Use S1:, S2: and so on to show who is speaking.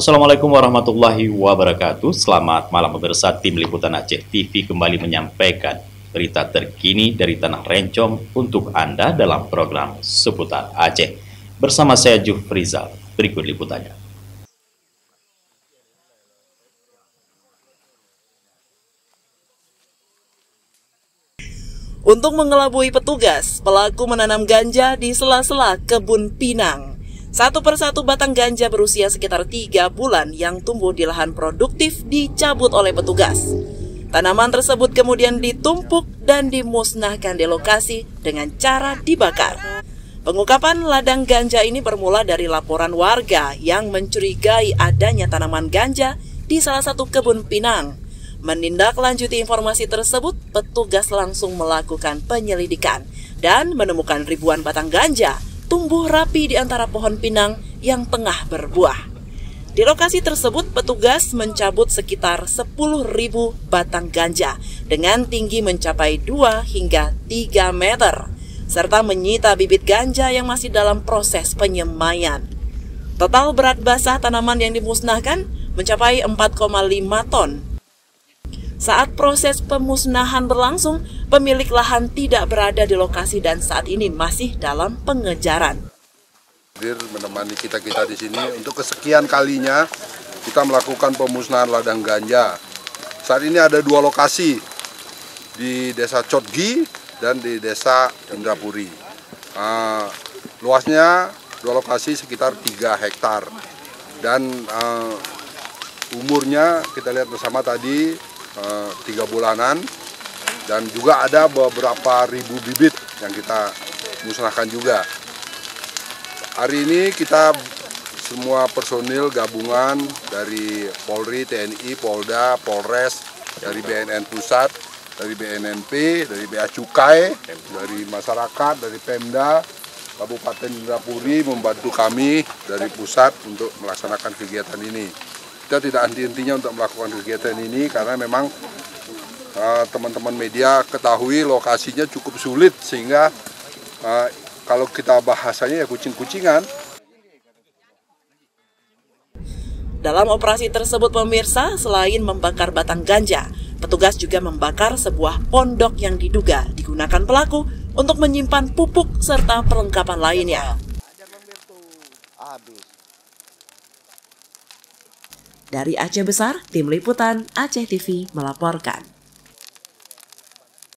S1: Assalamualaikum warahmatullahi wabarakatuh. Selamat malam pemirsa, tim Liputan Aceh TV kembali menyampaikan berita terkini dari Tanah Rencong untuk Anda dalam program Seputar Aceh. Bersama saya Jufrizal, berikut liputannya.
S2: Untuk mengelabui petugas, pelaku menanam ganja di sela-sela kebun pinang. Satu persatu batang ganja berusia sekitar 3 bulan yang tumbuh di lahan produktif dicabut oleh petugas. Tanaman tersebut kemudian ditumpuk dan dimusnahkan di lokasi dengan cara dibakar. Pengungkapan ladang ganja ini bermula dari laporan warga yang mencurigai adanya tanaman ganja di salah satu kebun pinang. Menindaklanjuti informasi tersebut, petugas langsung melakukan penyelidikan dan menemukan ribuan batang ganja tumbuh rapi di antara pohon pinang yang tengah berbuah. Di lokasi tersebut, petugas mencabut sekitar 10.000 batang ganja dengan tinggi mencapai 2 hingga 3 meter, serta menyita bibit ganja yang masih dalam proses penyemaian. Total berat basah tanaman yang dimusnahkan mencapai 4,5 ton. Saat proses pemusnahan berlangsung, pemilik lahan tidak berada di lokasi dan saat ini masih dalam pengejaran.
S3: Menemani kita di sini untuk kesekian kalinya kita melakukan pemusnahan ladang ganja. Saat ini ada 2 lokasi di Desa Cotgi dan di Desa Indrapuri. Luasnya 2 lokasi sekitar 3 hektar dan umurnya kita lihat bersama tadi 3 bulanan dan juga ada beberapa ribu bibit yang kita musnahkan juga. Hari ini kita semua personil gabungan dari Polri, TNI, Polda, Polres, dari BNN Pusat, dari BNNP, dari Bea Cukai, dari masyarakat, dari Pemda, Kabupaten Indrapuri membantu kami dari pusat untuk melaksanakan kegiatan ini. Kita tidak henti-hentinya untuk melakukan kegiatan ini karena memang teman-teman media ketahui lokasinya cukup sulit sehingga kalau kita bahasanya ya kucing-kucingan.
S2: Dalam operasi tersebut pemirsa, selain membakar batang ganja, petugas juga membakar sebuah pondok yang diduga digunakan pelaku untuk menyimpan pupuk serta perlengkapan lainnya. Dari Aceh Besar, tim Liputan Aceh TV melaporkan.